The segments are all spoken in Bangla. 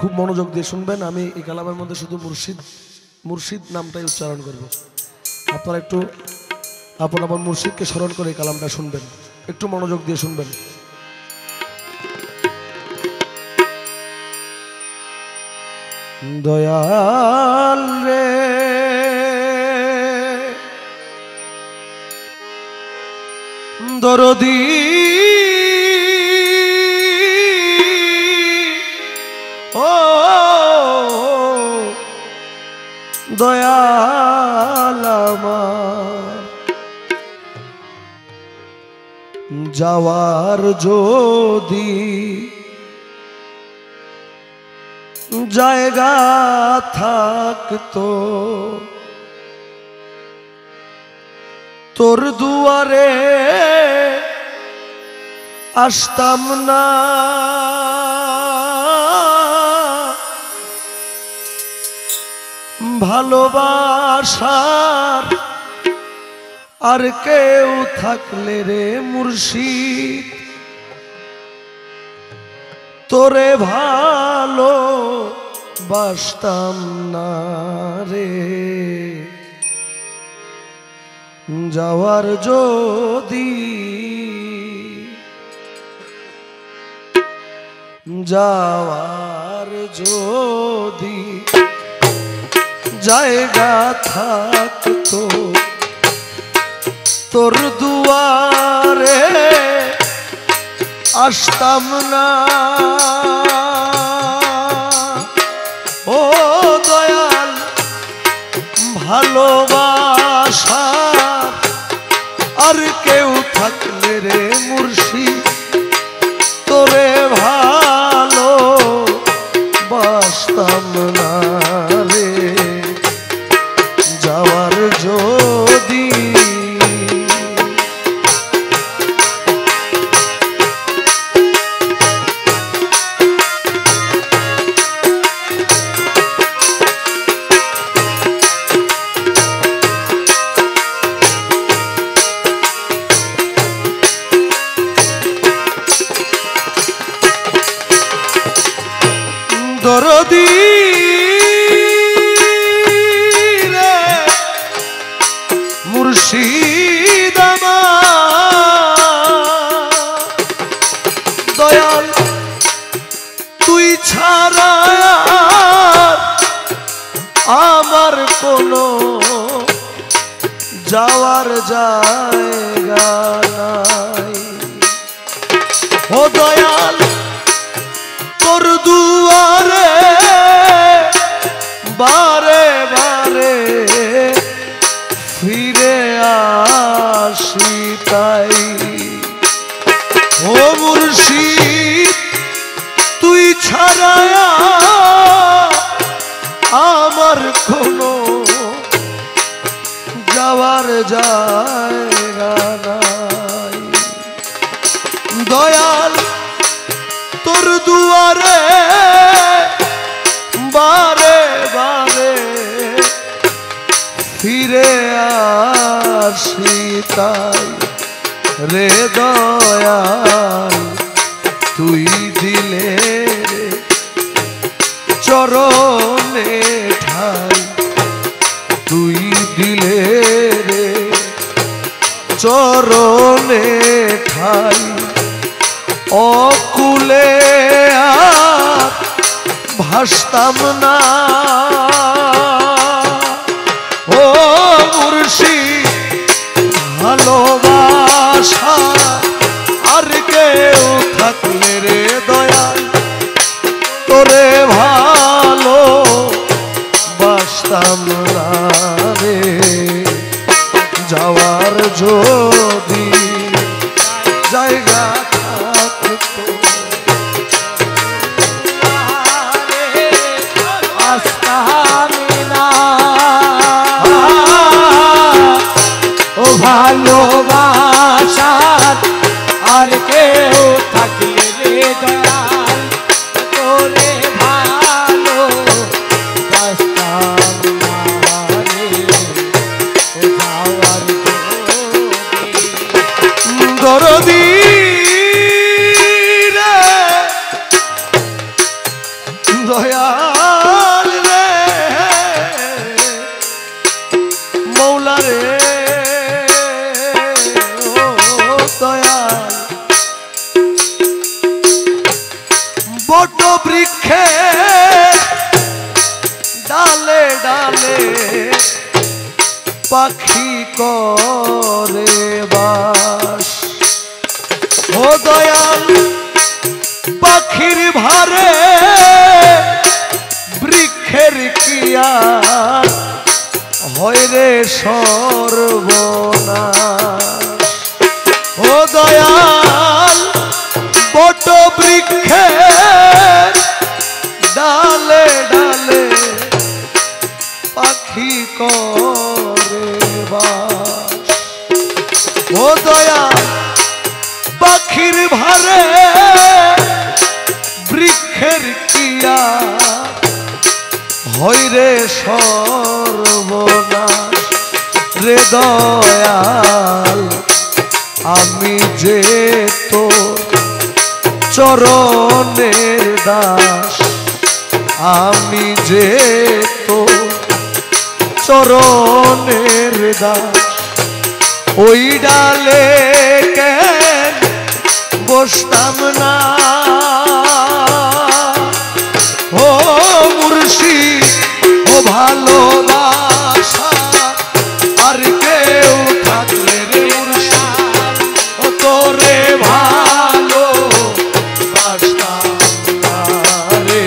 খুব মনোযোগ দিয়ে শুনবেন। আমি এই কালামের মধ্যে শুধু মুর্শিদ মুর্শিদ নামটাই উচ্চারণ করব। আপনারা একটু আপন আপন মুর্শিদকে স্মরণ করে এই কালামটা শুনবেন, একটু মনোযোগ দিয়ে শুনবেন। দয়াল রে দরদি ও দয়াল আমার যাওয়ার যদি জায়গা থাকতো তোর দুয়ারে আসতাম না, ভালোবাসার আর কেউ থাকলে রে মুর্শিদ তোরে ভালো বাসতাম না রে। যাওয়ার যদি জায়গা থাকতো তোর দুয়ারে আসতাম না, ও দয়াল ভালোবাসা আর কেউ থাকলে রে মুর্শিদ তোরে ভালো বাসতাম না রে। যাওয়ার যদি দরদি রে মুর্শিদ আমার দয়াল তুই ছাড়া আমার কোনো যাওয়ার জায়গা নাই, ও দয়াল তোর দুয়ারে বারে বারে ফিরে আসি তাই, ও মুর্শিদ তুই ছাড়া আমার কোনো যাওয়ার জায়গা নাই। দয়াল তোর দুয়ারে বারে বারে ফিরে আসি তাই রে দয়াল তুই দিলে চরণে ঠাই, তুই দিলে রে চরণে ঠাই, অকুলে আর ভাসতাম না, ও মুর্শিদ ভালোবাসা আর কেউ থাকলে রে দয়াল তোরে ভালো বাসতাম না রে। যাওয়ার যদি জায়গা থাকতো আসতাম না, ও ভালোবাসার আর কেউ থাকলে রে দয়াল তোরে ভালো দয়াল রে মৌলা রে ও দয়াল বট বৃক্ষে ডালে ডালে পাখি করে বাস ও দয়াল পাখির ভারে বৃক্ষের কিয়া হয় রে সর্বনাশ ও দয়াল বট বৃক্ষে ডালে ডালে পাখি করে বাস ও দয়াল পাখির ভারে বৃক্ষের কিয়া হয় রে সর্বনাশ রে দয়াল আমি যে তোর চরণের দাস আমি যে তোর চরণের দাস ওই ডালে কেন বসতাম না ও মুর্শিদ ও ভালোবাসা আর কেউ থাকলে রে মুর্শিদ ও তোরে ভালো বাসতাম না রে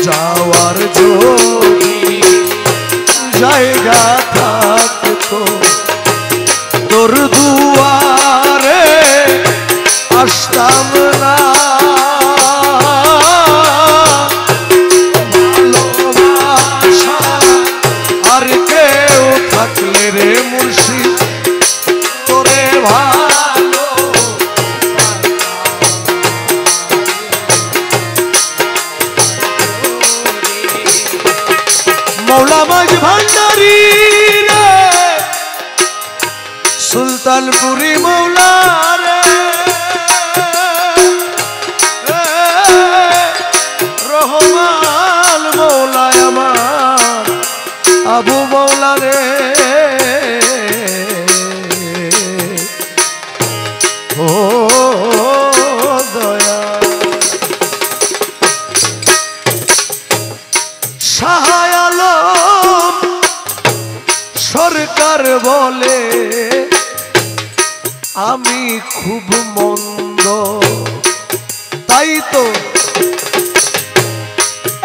যাওয়ার যদি জায়গা থাকতো তোর দুয়ারে আসতাম না ভালোবাসা আর কেউ থাকলে রে মুর্শিদ তোরে ভালো মৌলা মাঝ ভান্ডারী রে সুলতানপুরি মৌলা রে রহমান মৌলা আমার আবু মৌলা রে ও দয়া শাহ আলম সরকার বলে আমি খুব মন্দ তাই তো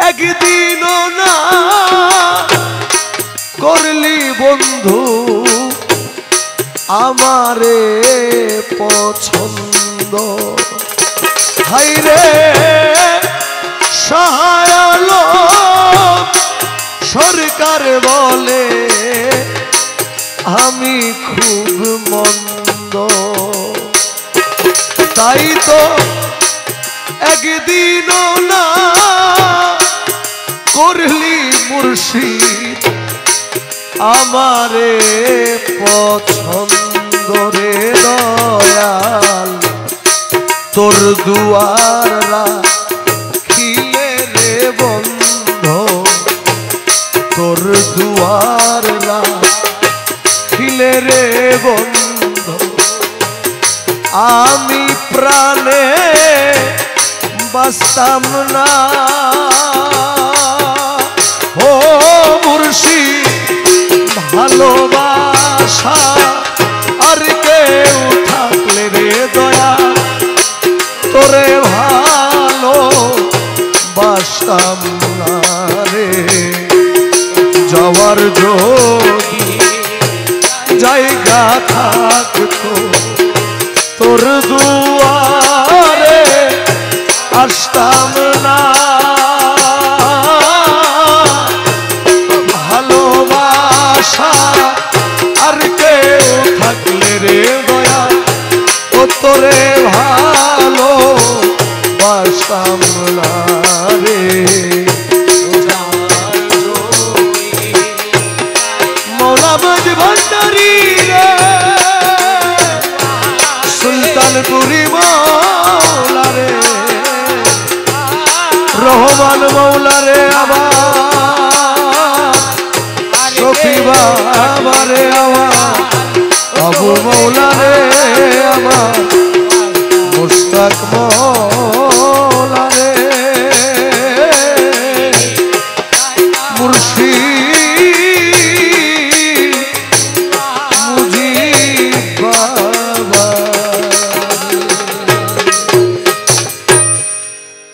একদিনও না করলি বন্ধু আমারে পছন্দ হাইরে শাহ আলম সরকার বলে আমি খুব মন্দ তাই তো একদিনও না করলি মুর্শিদ আমারে পছন্দ রে দয়াল তোর দুয়ারা খিলে রে বন্ধ তোর দুয়ারা খিলে রে বন্ধ আমি প্রাণে বাঁচতাম না ও মুর্শিদ ভালোবাসা আর কেউ থাকলে রে দয়া তোরে ভালো বাসতাম না রে যাওয়ার যদি জায়গা থাকতো তোর দুয়ারে আসতাম না ভালোবাসা আর কেউ থাকলে রে দয়া ও তোরে ভালো বাসতাম না রে মৌলা মাঝ ভান্ডারী রে মৌলা রে আমার শফি বাবা রে আমার আবু মৌলা